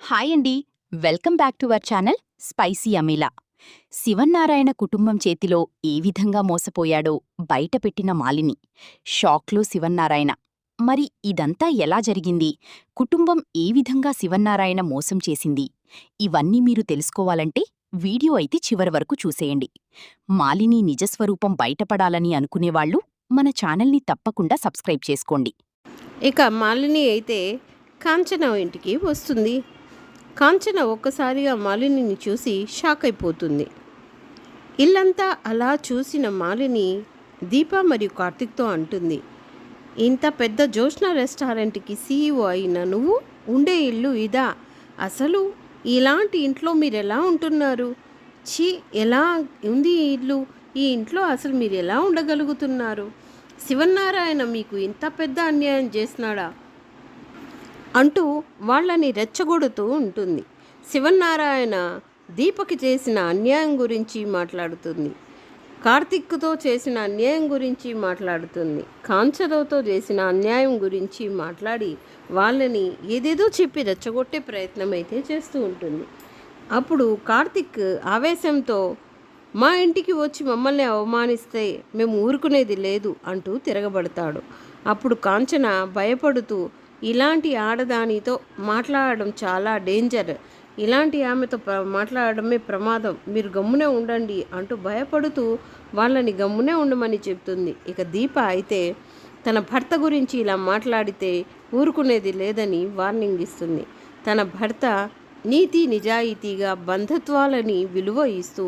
Hi అండి. Welcome back to our channel spicy Ameela. Sivannarayana కుటుంబం చేతిలో ఏ విధంగా మోసపోయాడో బయటపెట్టిన మాలిని. షాక్లో శివన్నారాయణ. మరి ఇదంతా ఎలా జరిగింది? కుటుంబం ఏ విధంగా శివన్నారాయణ మోసం చేసింది? ఇవన్నీ మీరు తెలుసుకోవాలంటే వీడియో అయితే చివరి వరకు చూసేయండి. మాలిని నిజస్వరూపం బయటపడాలని అనుకునేవాళ్లు మన ఛానల్ని తప్పకుండా సబ్స్క్రైబ్ చేసుకోండి. ఇక మాలిని అయితే కాంచన ఇంటికి వస్తుంది. కాంచన ఒక్కసారిగా మాలినిని చూసి షాక్ అయిపోతుంది. ఇల్లంతా అలా చూసిన మాలిని దీప మరియు కార్తిక్తో అంటుంది, ఇంత పెద్ద జోష్నా రెస్టారెంట్కి సీఈఓ అయిన నువ్వు ఉండే ఇల్లు ఇదా? అసలు ఇలాంటి ఇంట్లో మీరు ఎలా ఉంటున్నారు? ఛీ, ఎలా ఉంది ఈ ఇల్లు? ఈ ఇంట్లో అసలు మీరు ఎలా ఉండగలుగుతున్నారు? శివన్నారాయణ మీకు ఇంత పెద్ద అన్యాయం చేసినాడా అంటూ వాళ్ళని రెచ్చగొడుతూ ఉంటుంది. శివన్నారాయణ దీపకి చేసిన అన్యాయం గురించి మాట్లాడుతుంది, కార్తిక్తో చేసిన అన్యాయం గురించి మాట్లాడుతుంది, కాంచనతో చేసిన అన్యాయం గురించి మాట్లాడి వాళ్ళని ఏదేదో చెప్పి రెచ్చగొట్టే ప్రయత్నం అయితే చేస్తూ ఉంటుంది. అప్పుడు కార్తిక్ ఆవేశంతో మా ఇంటికి వచ్చి మమ్మల్ని అవమానిస్తే మేము ఊరుకునేది లేదు అంటూ తిరగబడతాడు. అప్పుడు కాంచన భయపడుతూ, ఇలాంటి ఆడదానితో మాట్లాడడం చాలా డేంజర్, ఇలాంటి ఆమెతో మాట్లాడడమే ప్రమాదం, మీరు గమ్మునే ఉండండి అంటూ భయపడుతూ వాళ్ళని గమ్మునే ఉండమని చెప్తుంది. ఇక దీప అయితే తన భర్త గురించి ఇలా మాట్లాడితే ఊరుకునేది లేదని వార్నింగ్ ఇస్తుంది. తన భర్త నీతి నిజాయితీగా బంధుత్వాలని విలువ ఇస్తూ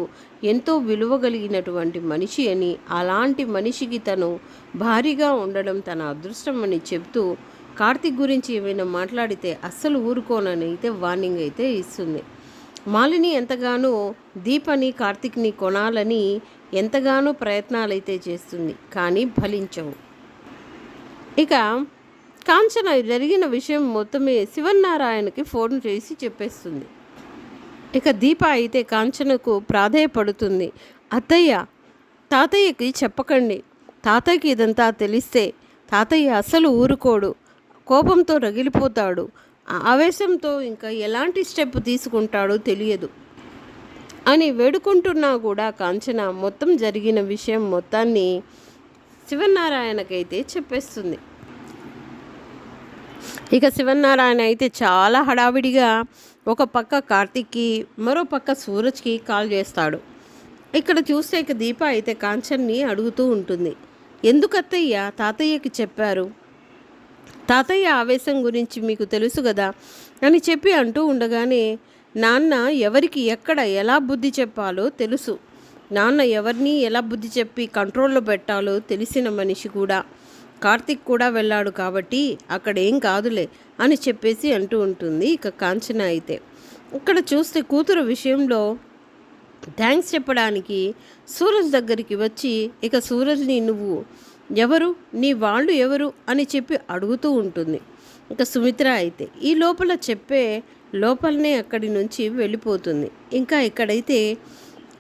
ఎంతో విలువ కలిగినటువంటి మనిషి అని, అలాంటి మనిషికి తను భారీగా ఉండడం తన అదృష్టం అని చెప్తూ కార్తిక్ గురించి ఏమైనా మాట్లాడితే అస్సలు ఊరుకోనని అయితే వార్నింగ్ అయితే ఇస్తుంది. మాలిని ఎంతగానో దీపని కార్తిక్ని కొనాలని ఎంతగానో ప్రయత్నాలైతే చేస్తుంది, కానీ ఫలించవు. ఇక కాంచన జరిగిన విషయం మొత్తమే శివన్నారాయణకి ఫోన్ చేసి చెప్పేస్తుంది. ఇక దీప అయితే కాంచనకు ప్రాధేయపడుతుంది, అత్తయ్య తాతయ్యకి చెప్పకండి, తాతయ్యకి ఇదంతా తెలిస్తే తాతయ్య అస్సలు ఊరుకోడు, కోపంతో రగిలిపోతాడు, ఆవేశంతో ఇంకా ఎలాంటి స్టెప్ తీసుకుంటాడో తెలియదు అని వేడుకుంటున్నా కూడా కాంచన మొత్తం జరిగిన విషయం మొత్తాన్ని శివన్నారాయణకైతే చెప్పేస్తుంది. ఇక శివన్నారాయణ అయితే చాలా హడావిడిగా ఒక పక్క కార్తిక్కి మరో పక్క సూరజ్కి కాల్ చేస్తాడు. ఇక్కడ చూస్తే ఇక దీప అయితే కాంచన్ని అడుగుతూ ఉంటుంది, ఎందుకత్తయ్య తాతయ్యకి చెప్పారు? తాతయ్య ఆవేశం గురించి మీకు తెలుసు కదా అని చెప్పి అంటూ ఉండగానే, నాన్న ఎవరికి ఎక్కడ ఎలా బుద్ధి చెప్పాలో తెలుసు, నాన్న ఎవరిని ఎలా బుద్ధి చెప్పి కంట్రోల్లో పెట్టాలో తెలిసిన మనిషి కూడా, కార్తిక్ కూడా వెళ్ళాడు కాబట్టి అక్కడ ఏం కాదులే అని చెప్పేసి అంటూ ఉంటుంది. ఇక కాంచన అయితే ఇక్కడ చూస్తే కూతురు విషయంలో థ్యాంక్స్ చెప్పడానికి సూరజ్ దగ్గరికి వచ్చి, ఇక సూరజ్ని నువ్వు ఎవరు, నీ వాళ్ళు ఎవరు అని చెప్పి అడుగుతూ ఉంటుంది. ఇక సుమిత్ర అయితే ఈ లోపల చెప్పే లోపలనే అక్కడి నుంచి వెళ్ళిపోతుంది. ఇంకా ఇక్కడైతే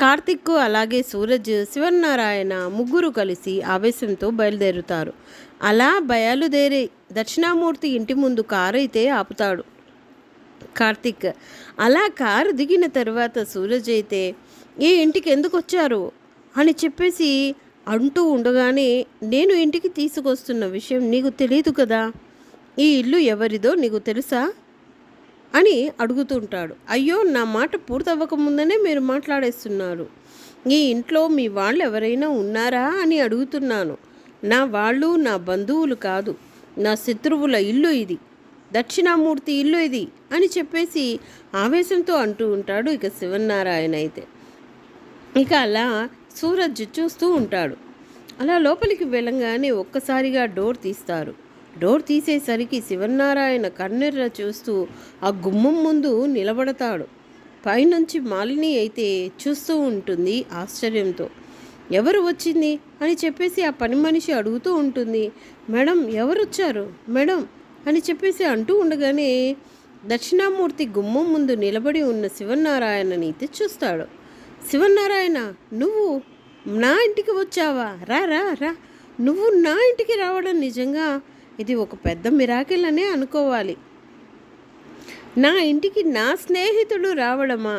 కార్తిక్ అలాగే సూరజ్ శివన్నారాయణ ముగ్గురు కలిసి ఆవేశంతో బయలుదేరుతారు. అలా బయలుదేరి దక్షిణామూర్తి ఇంటి ముందు కారు అయితే ఆపుతాడు కార్తిక్. అలా కారు దిగిన తర్వాత సూరజ్ అయితే ఈ ఇంటికి ఎందుకు వచ్చారు అని చెప్పేసి అంటూ ఉండగానే, నేను ఇంటికి తీసుకొస్తున్న విషయం నీకు తెలియదు కదా, ఈ ఇల్లు ఎవరిదో నీకు తెలుసా అని అడుగుతుంటాడు. అయ్యో, నా మాట పూర్తవ్వకముందనే మీరు మాట్లాడేస్తున్నారు, ఈ ఇంట్లో మీ వాళ్ళు ఎవరైనా ఉన్నారా అని అడుగుతున్నాను, నా వాళ్ళు నా బంధువులు కాదు, నా శత్రువుల ఇల్లు ఇది, దక్షిణామూర్తి ఇల్లు ఇది అని చెప్పేసి ఆవేశంతో అంటూ ఉంటాడు ఇక శివన్నారాయణ అయితే. ఇక అలా సూరజ్ చూస్తూ ఉంటాడు. అలా లోపలికి వెళ్ళంగానే ఒక్కసారిగా డోర్ తీస్తారు. డోర్ తీసేసరికి శివన్నారాయణ కన్నెర్ర చూస్తూ ఆ గుమ్మం ముందు నిలబడతాడు. పైనుంచి మాలిని అయితే చూస్తూ ఉంటుంది ఆశ్చర్యంతో. ఎవరు వచ్చింది అని చెప్పేసి ఆ పని మనిషి అడుగుతూ ఉంటుంది. మేడం ఎవరు వచ్చారు మేడం అని చెప్పేసి అంటూ ఉండగానే దక్షిణామూర్తి గుమ్మం ముందు నిలబడి ఉన్న శివన్నారాయణని అయితే చూస్తాడు. శివన్నారాయణ, నువ్వు నా ఇంటికి వచ్చావా? రా రా రా, నువ్వు నా ఇంటికి రావడం నిజంగా ఇది ఒక పెద్ద మిరాకిల్ అనే అనుకోవాలి. నా ఇంటికి నా స్నేహితుడు రావడమా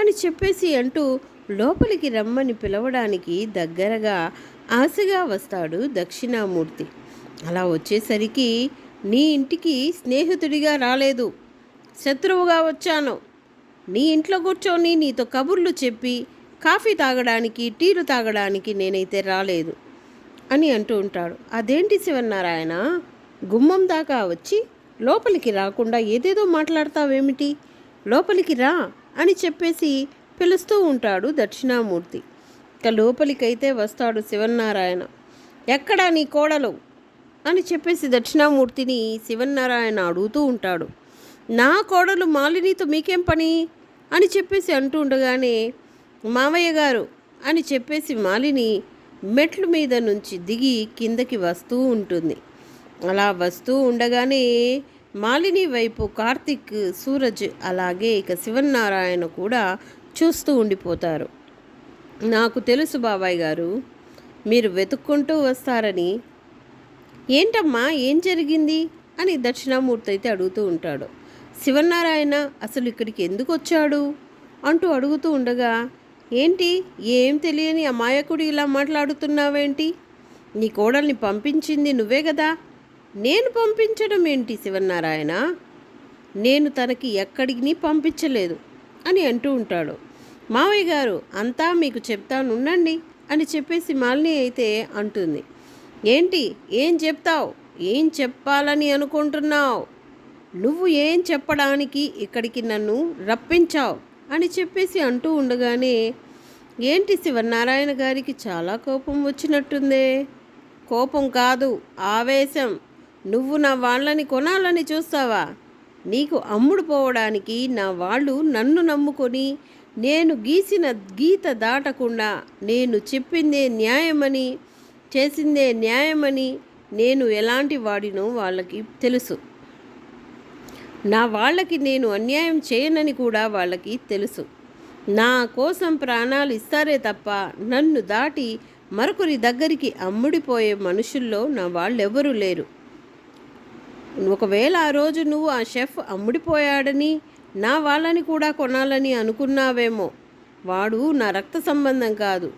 అని చెప్పేసి అంటూ లోపలికి రమ్మని పిలవడానికి దగ్గరగా ఆశగా వస్తాడు దక్షిణామూర్తి. అలా వచ్చేసరికి నీ ఇంటికి స్నేహితుడిగా రాలేదు, శత్రువుగా వచ్చాను. నీ ఇంట్లో కూర్చొని నీతో కబుర్లు చెప్పి కాఫీ తాగడానికి టీలు తాగడానికి నేనైతే రాలేదు అని అంటూ ఉంటాడు. అదేంటి శివనారాయణ, గుమ్మం దాకా వచ్చి లోపలికి రాకుండా ఏదేదో మాట్లాడతావేమిటి, లోపలికి రా అని చెప్పేసి పిలుస్తూ ఉంటాడు దక్షిణామూర్తి. ఇక లోపలికైతే వస్తాడు శివనారాయణ. ఎక్కడా నీ కోడలు అని చెప్పేసి దక్షిణామూర్తిని శివనారాయణ అడుగుతూ ఉంటాడు. నా కోడలు మాలినితో మీకేం పని అని చెప్పేసి అంటూ ఉండగానే మావయ్య గారు అని చెప్పేసి మాలిని మెట్ల మీద నుంచి దిగి కిందకి వస్తూ ఉంటుంది. అలా వస్తూ ఉండగానే మాలిని వైపు కార్తిక్, సూరజ్ అలాగే ఇక శివనారాయణ కూడా చూస్తూ ఉండిపోతారు. నాకు తెలుసు బాబాయ్ గారు, మీరు వెతుక్కుంటూ వస్తారని. ఏంటమ్మా, ఏం జరిగింది అని దక్షిణామూర్తి అయితే అడుగుతూ ఉంటాడు. శివనారాయణ అసలు ఇక్కడికి ఎందుకు వచ్చాడు అంటూ అడుగుతూ ఉండగా, ఏంటి ఏం తెలియని అమాయకుడు ఇలా మాట్లాడుతున్నావేంటి, నీ కోడల్ని పంపించింది నువ్వే కదా. నేను పంపించడం ఏంటి శివనారాయణ, నేను తనకి ఎక్కడికి పంపించలేదు అని అంటూ ఉంటాడు. మావయ్య గారు అంతా మీకు చెప్తాను ఉండండి అని చెప్పేసి మాలిని అయితే అంటుంది. ఏంటి ఏం చెప్తావు, ఏం చెప్పాలని అనుకుంటున్నావు, నువ్వు ఏం చెప్పడానికి ఇక్కడికి నన్ను రప్పించావు అని చెప్పేసి అంటూ ఉండగానే, ఏంటి శివనారాయణ గారికి చాలా కోపం వచ్చినట్టుందే. కోపం కాదు, ఆవేశం. నువ్వు నా వాళ్ళని కొనాలని చూస్తావా, నీకు అమ్ముడు పోవడానికి నా వాళ్ళు నన్ను నమ్ముకొని నేను గీసిన గీత దాటకుండా నేను చెప్పిందే న్యాయమని చేసిందే న్యాయమని నేను ఎలాంటి వాడినో వాళ్ళకి తెలుసు. నా వాళ్ళకి నేను అన్యాయం చేయనని కూడా వాళ్ళకి తెలుసు. నా కోసం ప్రాణాలు ఇస్తారే తప్ప నన్ను దాటి మరొకరి దగ్గరికి అమ్ముడిపోయే మనుషుల్లో నా వాళ్ళెవరూ లేరు. ఒకవేళ ఆ రోజు నువ్వు ఆ షెఫ్ అమ్ముడిపోయాడని నా వాళ్ళని కూడా కొనాలని అనుకున్నావేమో. వాడు నా రక్త సంబంధం కాదు,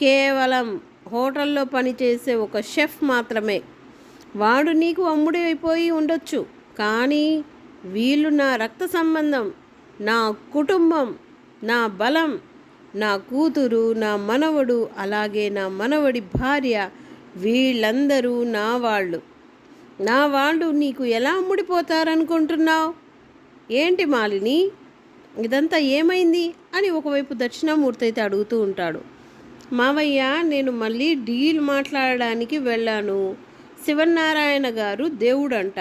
కేవలం హోటల్లో పనిచేసే ఒక షెఫ్ మాత్రమే. వాడు నీకు అమ్ముడి అయిపోయి ఉండొచ్చు, కానీ వీళ్ళు నా రక్త సంబంధం, నా కుటుంబం, నా బలం, నా కూతురు, నా మనవడు, అలాగే నా మనవడి భార్య, వీళ్ళందరూ నా వాళ్ళు. నా వాళ్ళు నీకు ఎలా అమ్ముడిపోతారనుకుంటున్నావు? ఏంటి మాలిని, ఇదంతా ఏమైంది అని ఒకవైపు దక్షిణామూర్తి అయితే అడుగుతూ ఉంటాడు. మావయ్య, నేను మళ్ళీ డీల్ మాట్లాడడానికి వెళ్ళాను. శివనారాయణ గారు దేవుడంట,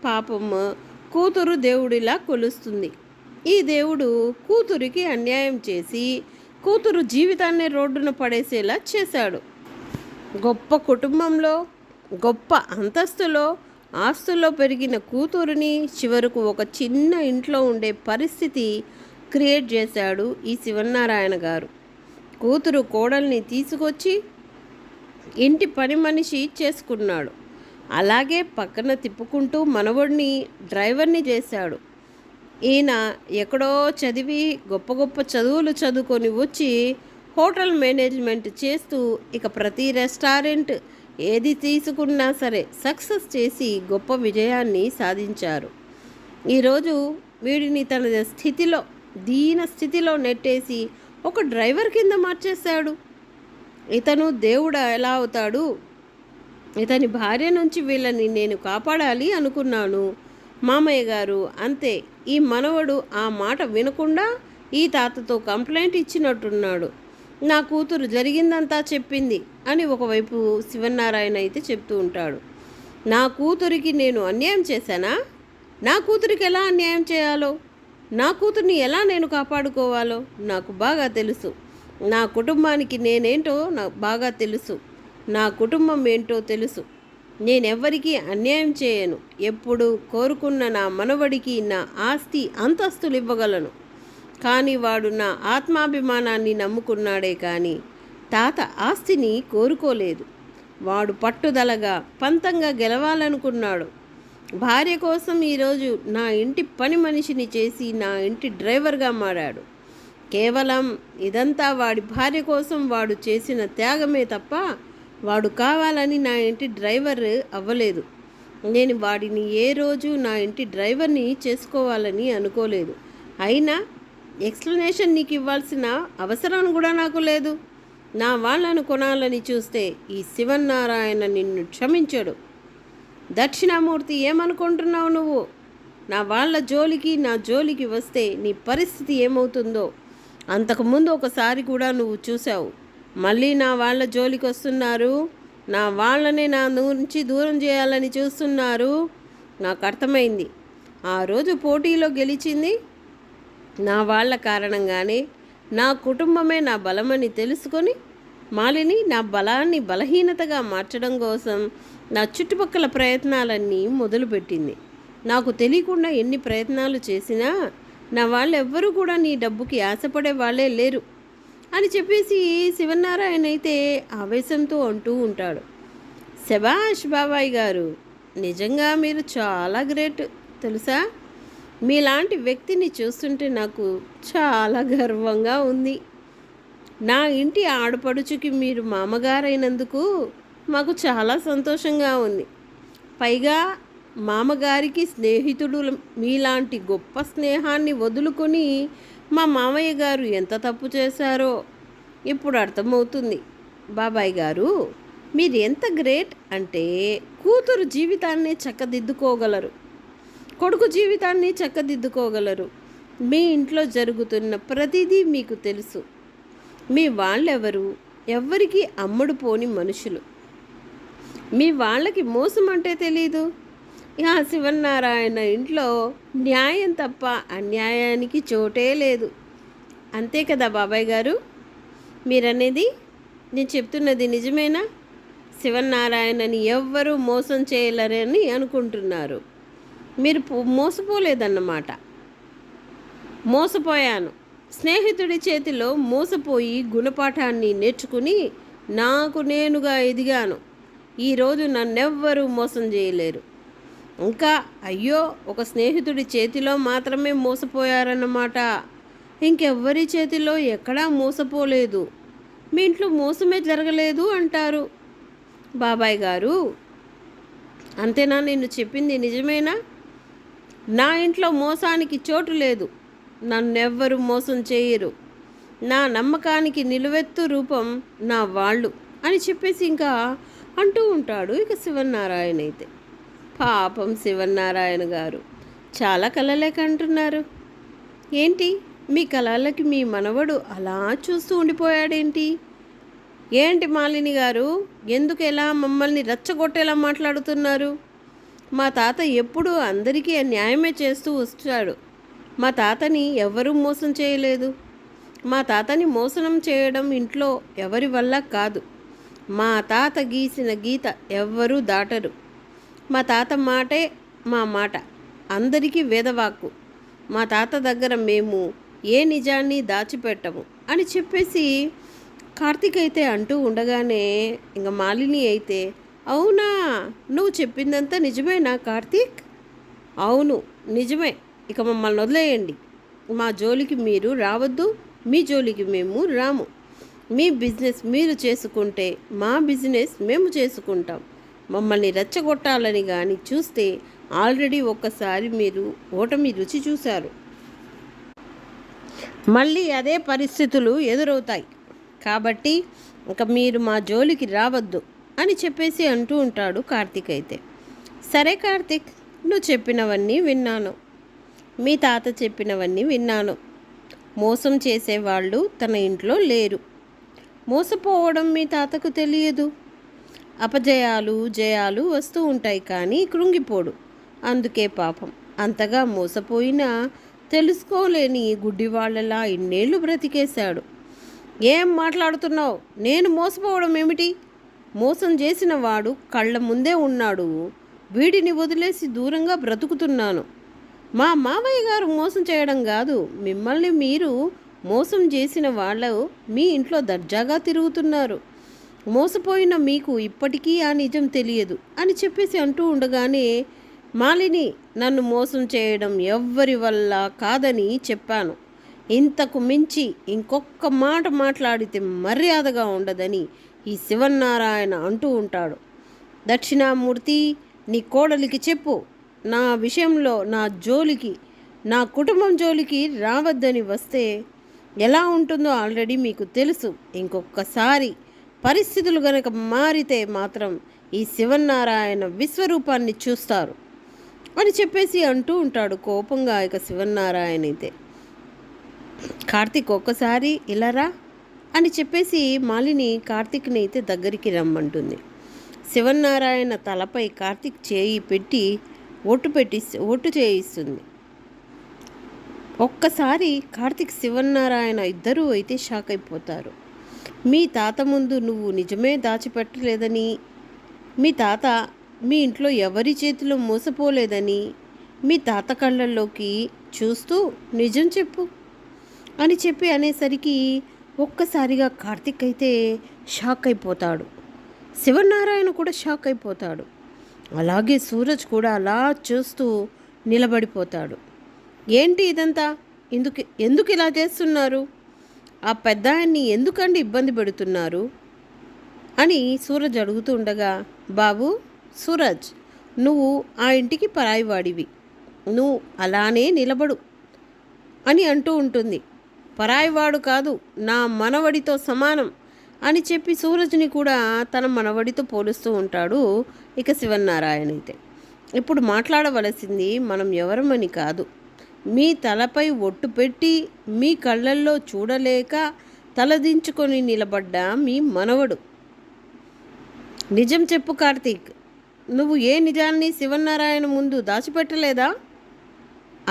పాపం కూతురు దేవుడిలా కొలుస్తుంది. ఈ దేవుడు కూతురికి అన్యాయం చేసి కూతురు జీవితాన్ని రోడ్డున పడేసేలా చేశాడు. గొప్ప కుటుంబంలో, గొప్ప అంతస్తులో, ఆస్తుల్లో పెరిగిన కూతురిని చివరకు ఒక చిన్న ఇంట్లో ఉండే పరిస్థితి క్రియేట్ చేశాడు ఈ శివనారాయణ గారు. కూతురు కోడల్ని తీసుకొచ్చి ఇంటి పని మనిషి చేసుకున్నాడు. అలాగే పక్కన తిప్పుకుంటూ మనవడిని డ్రైవర్ని చేశాడు. ఈయన ఎక్కడో చదివి గొప్ప గొప్ప చదువులు చదువుకొని వచ్చి హోటల్ మేనేజ్మెంట్ చేస్తూ ఇక ప్రతి రెస్టారెంట్ ఏది తీసుకున్నా సరే సక్సెస్ చేసి గొప్ప విజయాన్ని సాధించారు. ఈరోజు వీడిని తన స్థితిలో, దీన స్థితిలో నెట్టేసి ఒక డ్రైవర్ కింద మార్చేశాడు. ఇతను దేవుడు ఎలా అవుతాడు? ఇతని భార్య నుంచి వీళ్ళని నేను కాపాడాలి అనుకున్నాను. మామయ్య గారు అంతే, ఈ మనవడు ఆ మాట వినకుండా ఈ తాతతో కంప్లైంట్ ఇచ్చినట్టున్నాడు. నా కూతురు జరిగిందంతా చెప్పింది అని ఒకవైపు శివనారాయణ అయితే చెప్తూ ఉంటాడు. నా కూతురికి నేను అన్యాయం చేశానా? నా కూతురికి ఎలా అన్యాయం చేయాలో, నా కూతుర్ని ఎలా నేను కాపాడుకోవాలో నాకు బాగా తెలుసు. నా కుటుంబానికి నేనేంటో నాకు బాగా తెలుసు. నా కుటుంబం ఏంటో తెలుసు. నేనెవ్వరికీ అన్యాయం చేయను. ఎప్పుడు కోరుకున్న నా మనవడికి నా ఆస్తి అంతస్తులు ఇవ్వగలను. కానీ వాడు నా ఆత్మాభిమానాన్ని నమ్ముకున్నాడే కానీ తాత ఆస్తిని కోరుకోలేదు. వాడు పట్టుదలగా పంతంగా గెలవాలనుకున్నాడు. భార్య కోసం ఈరోజు నా ఇంటి పని మనిషిని చేసి నా ఇంటి డ్రైవర్గా మారాడు. కేవలం ఇదంతా వాడి భార్య కోసం వాడు చేసిన త్యాగమే తప్ప వాడు కావాలని నా ఇంటి డ్రైవర్ అవ్వలేదు. నేను వాడిని ఏ రోజు నా ఇంటి డ్రైవర్ని చేసుకోవాలని అనుకోలేదు. అయినా ఎక్స్ప్లెనేషన్ నీకు ఇవ్వాల్సిన అవసరం కూడా నాకు లేదు. నా వాళ్ళను కొనాలని చూస్తే ఈ శివన్నారాయణ నిన్ను క్షమించడు. దక్షిణామూర్తి, ఏమనుకుంటున్నావు నువ్వు? నా జోలికి వస్తే నీ పరిస్థితి ఏమవుతుందో అంతకుముందు ఒకసారి కూడా నువ్వు చూసావు. మళ్ళీ నా వాళ్ళ జోలికి వస్తున్నారు. నా వాళ్ళనే నా నుంచి దూరం చేయాలని చూస్తున్నారు. నాకు అర్థమైంది. ఆ రోజు పోటీలో గెలిచింది నా వాళ్ళ కారణంగానే. నా కుటుంబమే నా బలమని తెలుసుకొని మాలిని నా బలాన్ని బలహీనతగా మార్చడం కోసం నా చుట్టుపక్కల ప్రయత్నాలన్నీ మొదలుపెట్టింది. నాకు తెలియకుండా ఎన్ని ప్రయత్నాలు చేసినా నా వాళ్ళెవ్వరూ కూడా నీ డబ్బుకి ఆశపడే వాళ్ళే లేరు అని చెప్పేసి శివనారాయణ అయితే ఆవేశంతో అంటూ ఉంటాడు. శభాష్ బాబాయ్ గారు, నిజంగా మీరు చాలా గ్రేట్ తెలుసా. మీలాంటి వ్యక్తిని చూస్తుంటే నాకు చాలా గర్వంగా ఉంది. నా ఇంటి ఆడపడుచుకి మీరు మామగారైనందుకు మాకు చాలా సంతోషంగా ఉంది. పైగా మామగారికి స్నేహితుడు మీలాంటి గొప్ప స్నేహాన్ని వదులుకొని మా మామయ్య గారు ఎంత తప్పు చేశారో ఇప్పుడు అర్థమవుతుంది. బాబాయ్ గారు, మీరు ఎంత గ్రేట్ అంటే కూతురు జీవితాన్ని చక్కదిద్దుకోగలరు, కొడుకు జీవితాన్ని చక్కదిద్దుకోగలరు. మీ ఇంట్లో జరుగుతున్న ప్రతిదీ మీకు తెలుసు. మీ వాళ్ళెవరు? ఎవ్వరికీ అమ్ముడు పోని మనుషులు. మీ వాళ్ళకి మోసం అంటే తెలీదు. ఆ శివనారాయణ ఇంట్లో న్యాయం తప్ప అన్యాయానికి చోటే లేదు. అంతే కదా బాబాయ్ గారు? మీరనేది నేను చెప్తున్నది నిజమేనా? శివనారాయణని ఎవ్వరూ మోసం చేయలేరని అనుకుంటున్నారు. మీరు మోసపోలేదన్నమాట. మోసపోయాను. స్నేహితుడి చేతిలో మోసపోయి గుణపాఠాన్ని నేర్చుకుని నాకు నేనుగా ఎదిగాను. ఈరోజు నన్నెవ్వరూ మోసం చేయలేరు. ఇంకా అయ్యో, ఒక స్నేహితుడి చేతిలో మాత్రమే మోసపోయారన్నమాట. ఇంకెవ్వరి చేతిలో ఎక్కడా మోసపోలేదు. మీ ఇంట్లో మోసమే జరగలేదు అంటారు. బాబాయ్ గారు, అంతేనా? నేను చెప్పింది నిజమేనా? నా ఇంట్లో మోసానికి చోటు లేదు. నన్నెవ్వరూ మోసం చేయరు. నా నమ్మకానికి నిలువెత్తు రూపం నా వాళ్ళు అని చెప్పేసి ఇంకా అంటూ ఉంటాడు ఇక శివనారాయణ అయితే. పాపం శివనారాయణ గారు చాలా కలలే కంటున్నారు. ఏంటి మీ కలలకి మీ మనవడు అలా చూస్తూ ఉండిపోయాడేంటి? ఏంటి మాలిని గారు, ఎందుకు ఎలా మమ్మల్ని రెచ్చగొట్టేలా మాట్లాడుతున్నారు? మా తాత ఎప్పుడూ అందరికీ న్యాయమే చేస్తూ వస్తాడు. మా తాతని ఎవరూ మోసం చేయలేదు. మా తాతని మోసం చేయడం ఇంట్లో ఎవరి వల్ల కాదు. మా తాత గీసిన గీత ఎవ్వరూ దాటరు. మా తాత మాటే మా మాట, అందరికీ వేదవాక్కు. మా తాత దగ్గర మేము ఏ నిజాన్ని దాచిపెట్టము అని చెప్పేసి కార్తీక్ అయితే అంటూ ఉండగానే ఇంకా మాలిని అయితే, అవునా, నువ్వు చెప్పిందంతా నిజమేనా కార్తీక్? అవును నిజమే. ఇక మమ్మల్ని వదిలేయండి. మా జోలికి మీరు రావద్దు, మీ జోలికి మేము రాము. మీ బిజినెస్ మీరు చేసుకుంటే మా బిజినెస్ మేము చేసుకుంటాం. మమ్మల్ని రెచ్చగొట్టాలని కానీ చూస్తే ఆల్రెడీ ఒక్కసారి మీరు ఓటమి రుచి చూశారు. మళ్ళీ అదే పరిస్థితులు ఎదురవుతాయి. కాబట్టి ఇంకా మీరు మా జోలికి రావద్దు అని చెప్పేసి అంటూ ఉంటాడు కార్తీక్ అయితే. సరే కార్తీక్, నువ్వు చెప్పినవన్నీ విన్నాను. మీ తాత చెప్పినవన్నీ విన్నాను. మోసం చేసేవాళ్ళు తన ఇంట్లో లేరు. మోసపోవడం మీ తాతకు తెలియదు. అపజయాలు జయాలు వస్తూ ఉంటాయి కానీ కృంగిపోడు. అందుకే పాపం అంతగా మోసపోయినా తెలుసుకోలేని గుడ్డివాళ్ళలా ఇన్నేళ్ళు బ్రతికేశాడు. ఏం మాట్లాడుతున్నావు? నేను మోసపోవడం ఏమిటి? మోసం చేసిన వాడు కళ్ళ ముందే ఉన్నాడు. వీడిని వదిలేసి దూరంగా బ్రతుకుతున్నాను. మా మామయ్య గారు మోసం చేయడం కాదు, మిమ్మల్ని మీరు మోసం చేసిన వాళ్ళు మీ ఇంట్లో దర్జాగా తిరుగుతున్నారు. మోసపోయిన మీకు ఇప్పటికీ ఆ నిజం తెలియదు అని చెప్పేసి అంటూ ఉండగానే మాలిని, నన్ను మోసం చేయడం ఎవ్వరి వల్ల కాదని చెప్పాను. ఇంతకు మించి ఇంకొక్క మాట మాట్లాడితే మర్యాదగా ఉండదని ఈ శివన్నారాయణ అంటూ ఉంటాడు. దక్షిణామూర్తి, నీ కోడలికి చెప్పు, నా విషయంలో నా జోలికి, నా కుటుంబం జోలికి రావద్దని వస్తే ఎలా ఉంటుందో ఆల్రెడీ మీకు తెలుసు. ఇంకొకసారి పరిస్థితులు గనక మారితే మాత్రం ఈ శివన్నారాయణ విశ్వరూపాన్ని చూస్తారు అని చెప్పేసి అంటూ ఉంటాడు కోపంగా. ఇక శివన్నారాయణ అయితే, కార్తీక్ ఒక్కసారి ఇలా రా అని చెప్పేసి మాలిని కార్తీక్ని అయితే దగ్గరికి రమ్మంటుంది. శివన్నారాయణ తలపై కార్తీక్ చేయి పెట్టి ఒట్టు చేయిస్తుంది. ఒక్కసారి కార్తీక్ శివన్నారాయణ ఇద్దరూ అయితే షాక్ అయిపోతారు. మీ తాత ముందు నువ్వు నిజమే దాచిపెట్టలేదని, మీ తాత మీ ఇంట్లో ఎవరి చేతిలో మోసపోలేదని మీ తాత కళ్ళల్లోకి చూస్తూ నిజం చెప్పు అని చెప్పి అనేసరికి ఒక్కసారిగా కార్తీక్ అయితే షాక్ అయిపోతాడు. శివనారాయణ కూడా షాక్ అయిపోతాడు. అలాగే సూరజ్ కూడా అలా చూస్తూ నిలబడిపోతాడు. ఏంటి ఇదంతా? ఎందుకు ఇలా చేస్తున్నారు? ఆ పెద్ద ఆయన్ని ఎందుకండి ఇబ్బంది పెడుతున్నారు అని సూరజ్ అడుగుతూ ఉండగా, బాబు సూరజ్, నువ్వు ఆ ఇంటికి పరాయివాడివి, నువ్వు అలానే నిలబడు అని అంటూ ఉంటుంది. పరాయివాడు కాదు, నా మనవడితో సమానం అని చెప్పి సూరజ్ని కూడా తన మనవడితో పోలుస్తూ ఉంటాడు ఇక శివన్నారాయణ అయితే. ఇప్పుడు మాట్లాడవలసింది మనం ఎవరమని కాదు, మీ తలపై ఒట్టు పెట్టి మీ కళ్ళల్లో చూడలేక తలదించుకొని నిలబడ్డ మీ మనవడు. నిజం చెప్పు కార్తీక్, నువ్వు ఏ నిజాన్ని శివన్నారాయణ ముందు దాచిపెట్టలేదా?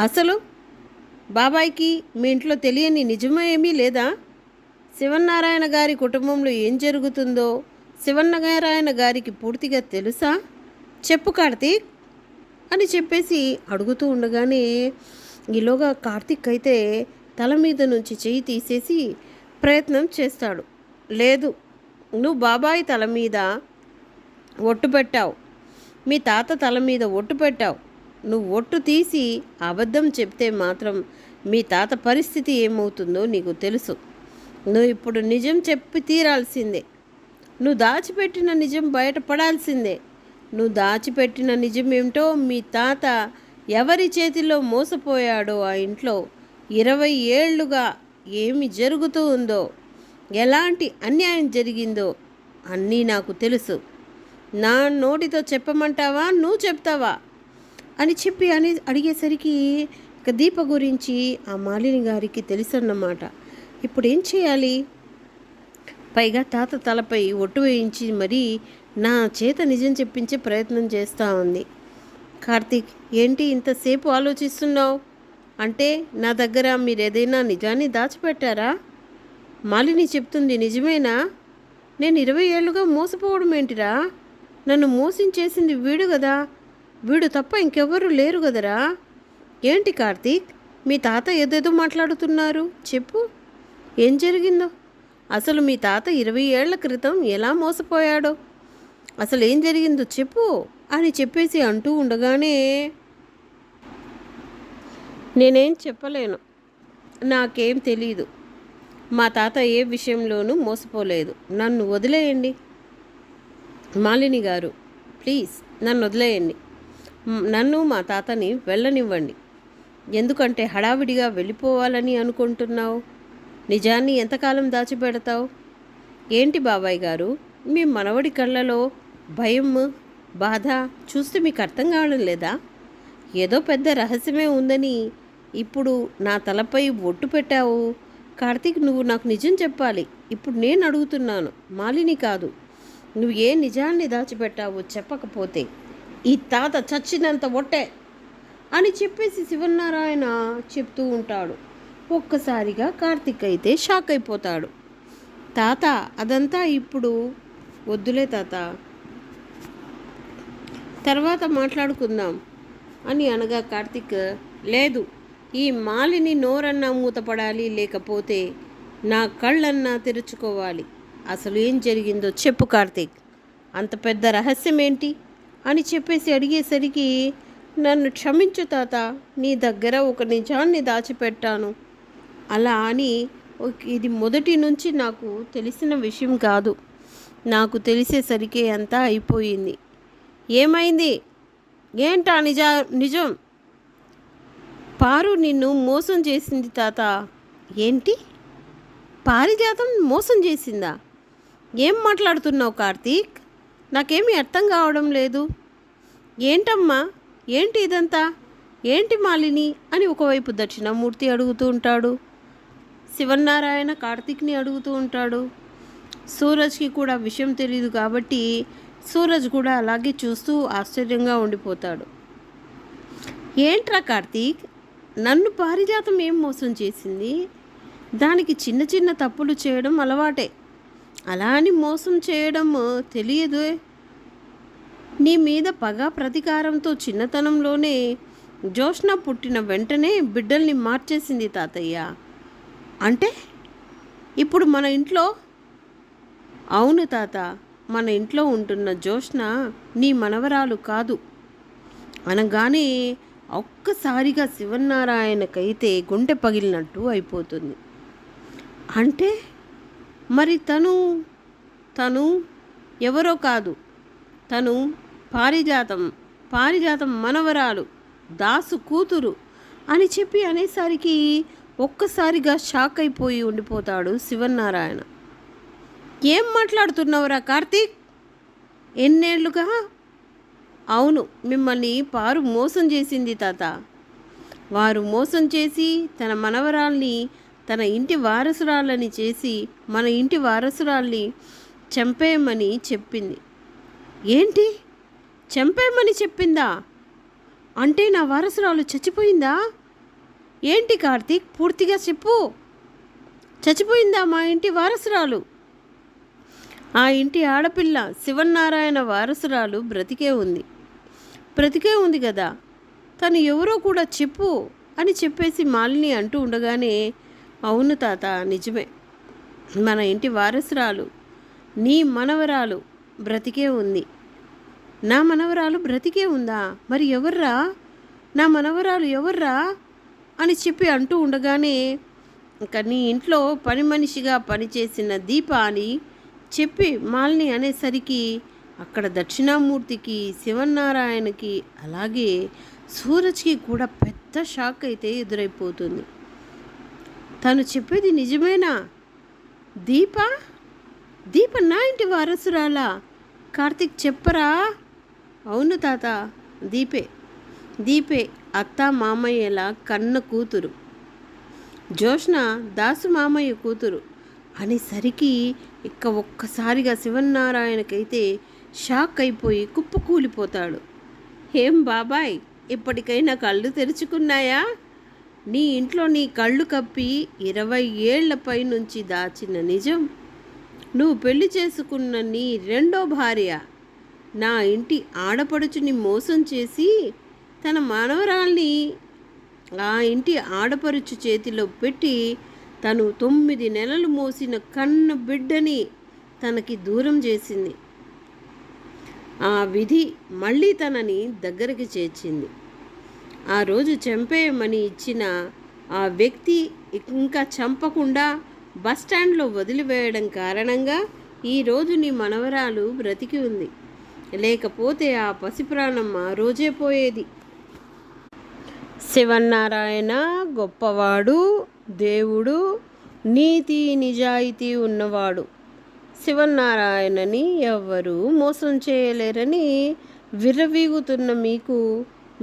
అసలు బాబాయ్కి మీ ఇంట్లో తెలియని నిజమేమీ లేదా? శివన్నారాయణ గారి కుటుంబంలో ఏం జరుగుతుందో శివన్నారాయణ గారికి పూర్తిగా తెలుసా? చెప్పు కార్తీక్ అని చెప్పేసి అడుగుతూ ఉండగానే ఈలోగా కార్తీక్ అయితే తల మీద నుంచి చెయ్యి తీసేసి ప్రయత్నం చేస్తాడు. లేదు, నువ్వు బాబాయ్ తల మీద ఒట్టు పెట్టావు, మీ తాత తల మీద ఒట్టు పెట్టావు. నువ్వు ఒట్టు తీసి అబద్ధం చెప్తే మాత్రం మీ తాత పరిస్థితి ఏమవుతుందో నీకు తెలుసు. నువ్వు ఇప్పుడు నిజం చెప్పి తీరాల్సిందే. నువ్వు దాచిపెట్టిన నిజం బయటపడాల్సిందే. నువ్వు దాచిపెట్టిన నిజం ఏమిటో, మీ తాత ఎవరి చేతిలో మోసపోయాడో, ఆ ఇంట్లో 20 ఏళ్లుగా ఏమి జరుగుతూ ఉందో, ఎలాంటి అన్యాయం జరిగిందో అన్నీ నాకు తెలుసు. నా నోటితో చెప్పమంటావా, నువ్వు చెప్తావా అని చెప్పి అడిగేసరికి ఇక దీప గురించి ఆ మాలిని గారికి తెలుసన్నమాట. ఇప్పుడు ఏం చేయాలి? పైగా తాత తలపై ఒట్టు వేయించి మరీ నా చేత నిజం చెప్పించే ప్రయత్నం చేస్తూ ఉంది. కార్తీక్, ఏంటి ఇంతసేపు ఆలోచిస్తున్నావు? అంటే నా దగ్గర మీరు ఏదైనా నిజాన్ని దాచిపెట్టారా? మాలిని చెప్తుంది నిజమేనా? నేను 20 ఏళ్ళుగా మోసపోవడం ఏంటిరా? నన్ను మోసించేసింది వీడు కదా, వీడు తప్ప ఇంకెవ్వరూ లేరు కదరా. ఏంటి కార్తీక్, మీ తాత ఏదేదో మాట్లాడుతున్నారు, చెప్పు ఏం జరిగిందో? అసలు మీ తాత 20 ఏళ్ల క్రితం ఎలా మోసపోయాడో, అసలు ఏం జరిగిందో చెప్పు అని చెప్పేసి అంటూ ఉండగానే, నేనేం చెప్పలేను, నాకేం తెలీదు. మా తాత ఏ విషయంలోనూ మోసపోలేదు, నన్ను వదిలేయండి. మాలిని గారు, ప్లీజ్ నన్ను వదిలేయండి. నన్ను మా తాతని వెళ్ళనివ్వండి. ఎందుకంటే హడావిడిగా వెళ్ళిపోవాలని అనుకుంటున్నావు? నిజాన్ని ఎంతకాలం దాచిపెడతావు? ఏంటి బాబాయ్ గారు, మీ మనవడి కళ్ళలో భయం, బాధ చూస్తే మీకు అర్థం కావడం లేదా? ఏదో పెద్ద రహస్యమే ఉందని ఇప్పుడు నా తలపై ఒట్టు పెట్టావు. కార్తీక్, నువ్వు నాకు నిజం చెప్పాలి. ఇప్పుడు నేను అడుగుతున్నాను, మాలిని కాదు. నువ్వు ఏ నిజాన్ని దాచిపెట్టావో చెప్పకపోతే ఈ తాత చచ్చినంత ఒట్టే అని చెప్పేసి శివనారాయణ చెప్తూ ఉంటాడు. ఒక్కసారిగా కార్తీక్ అయితే షాక్ అయిపోతాడు. తాత, అదంతా ఇప్పుడు వద్దులే తాత, తర్వాత మాట్లాడుకుందాం అని అనగా కార్తీక్, లేదు, ఈ మాలిని నోరన్నా మూతపడాలి, లేకపోతే నా కళ్ళన్నా తెరుచుకోవాలి. అసలు ఏం జరిగిందో చెప్పు కార్తీక్, అంత పెద్ద రహస్యం ఏంటి అని చెప్పేసి అడిగేసరికి నన్ను క్షమించు తాత, నీ దగ్గర ఒక నిజాన్ని దాచిపెట్టాను. అలా అని ఇది మొదటి నుంచి నాకు తెలిసిన విషయం కాదు. నాకు తెలిసేసరికి అంతా అయిపోయింది. ఏమైంది? ఏంటా నిజం? పారు నిన్ను మోసం చేసింది తాత. ఏంటి? పారిజాతం మోసం చేసిందా? ఏం మాట్లాడుతున్నావు కార్తీక్? నాకేమీ అర్థం కావడం లేదు. ఏంటమ్మా, ఏంటి ఇదంతా? ఏంటి మాలిని అని ఒకవైపు దక్షిణామూర్తి అడుగుతూ ఉంటాడు. శివన్నారాయణ కార్తీక్ని అడుగుతూ ఉంటాడు. సూరజ్కి కూడా విషయం తెలియదు కాబట్టి సూరజ్ కూడా అలాగే చూస్తూ ఆశ్చర్యంగా ఉండిపోతాడు. ఏంట్రా కార్తీక్, నన్ను పారిజాతం ఏం మోసం చేసింది? దానికి చిన్న చిన్న తప్పులు చేయడం అలవాటే, అలా అని మోసం చేయడం తెలియదు. నీ మీద పగ ప్రతీకారంతో చిన్నతనంలోనే జోష్న పుట్టిన వెంటనే బిడ్డల్ని మార్చేసింది తాతయ్య. అంటే ఇప్పుడు మన ఇంట్లో? అవును తాత, మన ఇంట్లో ఉంటున్న జోష్న నీ మనవరాలు కాదు అనగానే ఒక్కసారిగా శివన్నారాయణకైతే గుండె పగిలినట్టు అయిపోతుంది. అంటే మరి తను ఎవరో కాదు, తను పారిజాతం మనవరాలు, దాసు కూతురు అని చెప్పి అనేసరికి ఒక్కసారిగా షాక్ అయిపోయి ఉండిపోతాడు శివన్నారాయణ. ఏం మాట్లాడుతున్నావురా కార్తీక్? ఎన్నేళ్లుగా? అవును, మిమ్మల్ని పారు మోసం చేసింది తాత. వారు మోసం చేసి తన మనవరాల్ని తన ఇంటి వారసురాలని చేసి మన ఇంటి వారసురాల్ని చంపేయమని చెప్పింది. ఏంటి? చంపేయమని చెప్పిందా? అంటే నా వారసురాలు చచ్చిపోయిందా? ఏంటి కార్తీక్, పూర్తిగా చెప్పు. చచ్చిపోయిందా మా ఇంటి వారసురాలు? ఆ ఇంటి ఆడపిల్ల శివన్నారాయణ వారసురాలు బ్రతికే ఉంది కదా. తను ఎవరో కూడా చెప్పు అని చెప్పేసి మాలిని అంటూ ఉండగానే, అవును తాత, నిజమే, మన ఇంటి వారసురాలు నీ మనవరాలు బ్రతికే ఉంది. నా మనవరాలు బ్రతికే ఉందా? మరి ఎవర్రా నా మనవరాలు, ఎవర్రా అని చెప్పి అంటూ ఉండగానే, ఇంకా నీ ఇంట్లో పని మనిషిగా పనిచేసిన దీప అని చెప్పి మాలిని అనేసరికి అక్కడ దక్షిణామూర్తికి, శివన్నారాయణకి, అలాగే సూరజ్కి కూడా పెద్ద షాక్ అయితే ఎదురైపోతుంది. తను చెప్పేది నిజమేనా? దీప నా ఇంటి వారసురాలా? కార్తీక్ చెప్పరా? అవును తాత, దీపే అత్త మామయ్యల కన్న కూతురు. జోష్న దాసు మామయ్య కూతురు అనేసరికి ఇక ఒక్కసారిగా శివన్నారాయణకైతే షాక్ అయిపోయి కుప్పకూలిపోతాడు. ఏం బాబాయ్, ఇప్పటికైనా కళ్ళు తెరుచుకున్నాయా? నీ ఇంట్లో నీ కళ్ళు కప్పి 20 ఏళ్లపై నుంచి దాచిన నిజం, నువ్వు పెళ్లి చేసుకున్న నీ రెండో భార్య నా ఇంటి ఆడపడుచుని మోసం చేసి తన మనవరాల్ని ఆ ఇంటి ఆడపడుచు చేతిలో పెట్టి తను 9 నెలలు మోసిన కన్న బిడ్డని తనకి దూరం చేసింది. ఆ విధి మళ్ళీ తనని దగ్గరికి చేర్చింది. ఆ రోజు చంపేయమని ఇచ్చిన ఆ వ్యక్తి ఇంకా చంపకుండా బస్టాండ్లో వదిలివేయడం కారణంగా ఈరోజు నీ మనవరాలు బ్రతికి ఉంది. లేకపోతే ఆ పసిప్రాణం ఆ రోజే పోయేది. శివన్నారాయణ గొప్పవాడు, దేవుడు, నీతి నిజాయితీ ఉన్నవాడు. శివన్నారాయణని ఎవ్వరూ మోసం చేయలేరని విర్రవీగుతున్న మీకు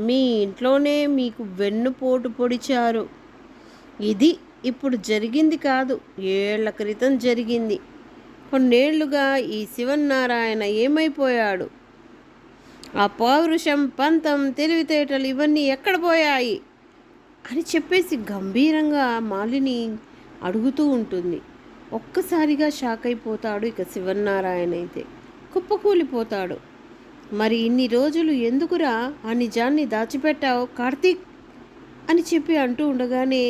మీ ఇంట్లోనే మీకు వెన్నుపోటు పొడిచారు. ఇది ఇప్పుడు జరిగింది కాదు, ఏళ్ల క్రితం జరిగింది. కొన్నేళ్లుగా ఈ శివన్నారాయణ ఏమైపోయాడు? ఆ పౌరుషం, పంతం, తెలివితేటలు ఇవన్నీ ఎక్కడ పోయాయి అని చెప్పేసి గంభీరంగా మాలిని అడుగుతూ ఉంటుంది. ఒక్కసారిగా షాక్ అయిపోతాడు ఇక శివన్నారాయణ అయితే, కుప్పకూలిపోతాడు. మరి ఇన్ని రోజులు ఎందుకురా ఆ నిజాన్ని దాచిపెట్టావు కార్తీక్ అని చెప్పి అంటూ ఉండగానే,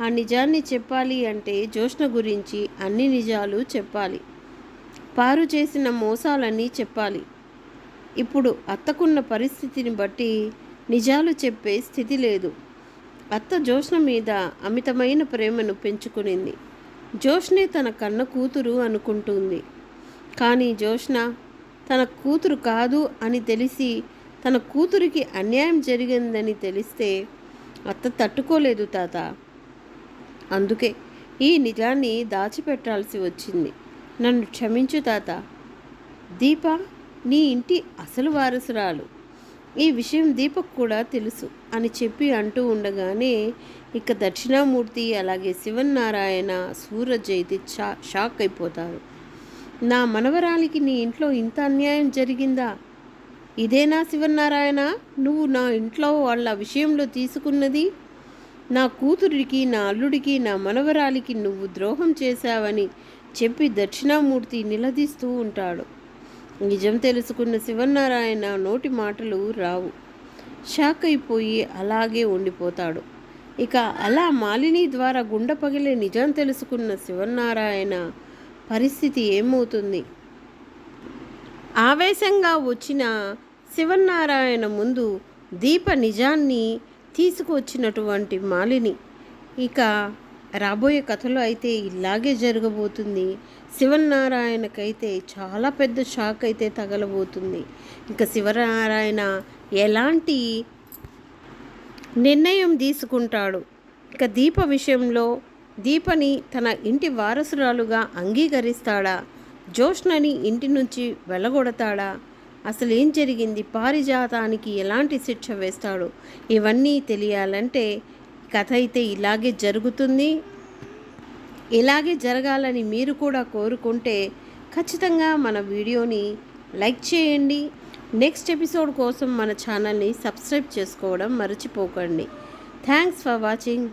ఆ నిజాన్ని చెప్పాలి అంటే జోష్న గురించి అన్ని నిజాలు చెప్పాలి, పారు చేసిన మోసాలన్నీ చెప్పాలి. ఇప్పుడు అత్తకున్న పరిస్థితిని బట్టి నిజాలు చెప్పే స్థితి లేదు. అత్త జ్యోత్స్న మీద అమితమైన ప్రేమను పెంచుకునింది. జ్యోత్స్నే తన కన్న కూతురు అనుకుంటుంది. కానీ జ్యోత్స్న తన కూతురు కాదు అని తెలిసి, తన కూతురికి అన్యాయం జరిగిందని తెలిస్తే అత్త తట్టుకోలేదు తాత. అందుకే ఈ నిజాన్ని దాచిపెట్టాల్సి వచ్చింది. నన్ను క్షమించు తాత. దీప నీ ఇంటి అసలు వారసురాలు. ఈ విషయం దీపకు కూడా తెలుసు అని చెప్పి అంటూ ఉండగానే ఇక దక్షిణామూర్తి అలాగే శివన్నారాయణ సూరజ్ అయితే షాక్ అయిపోతారు. నా మనవరాలికి నీ ఇంట్లో ఇంత అన్యాయం జరిగిందా? ఇదేనా శివన్నారాయణ నువ్వు నా ఇంట్లో వాళ్ళ విషయంలో తీసుకున్నది? నా కూతురికి, నా అల్లుడికి, నా మనవరాలికి నువ్వు ద్రోహం చేశావని చెప్పి దక్షిణామూర్తి నిలదీస్తూ ఉంటాడు. నిజం తెలుసుకున్న శివన్నారాయణ నోటి మాటలు రావు. షాక్ అయిపోయి అలాగే ఉండిపోతాడు. ఇక అలా మాలిని ద్వారా గుండె పగిలే నిజం తెలుసుకున్న శివన్నారాయణ పరిస్థితి ఏమవుతుంది? ఆవేశంగా వచ్చిన శివన్నారాయణ ముందు దీప నిజాన్ని తీసుకువచ్చినటువంటి మాలిని. ఇక రాబోయే కథలో అయితే ఇలాగే జరగబోతుంది. శివనారాయణకైతే చాలా పెద్ద షాక్ అయితే తగలబోతుంది. ఇంకా శివనారాయణ ఎలాంటి నిర్ణయం తీసుకుంటాడు? ఇక దీప విషయంలో దీపని తన ఇంటి వారసురాలుగా అంగీకరిస్తాడా? జ్యోత్స్నని ఇంటి నుంచి వెళ్ళగొడతాడా? అసలు ఏం జరిగింది? పారిజాతానికి ఎలాంటి శిక్ష వేస్తాడు? ఇవన్నీ తెలియాలంటే కథ అయితే ఇలాగే జరుగుతుంది. ఇలాగే జరగాలని మీరు కూడా కోరుకుంటే ఖచ్చితంగా మన వీడియోని లైక్ చేయండి. నెక్స్ట్ ఎపిసోడ్ కోసం మన ఛానల్ని సబ్స్క్రైబ్ చేసుకోవడం మర్చిపోకండి. Thanks for watching.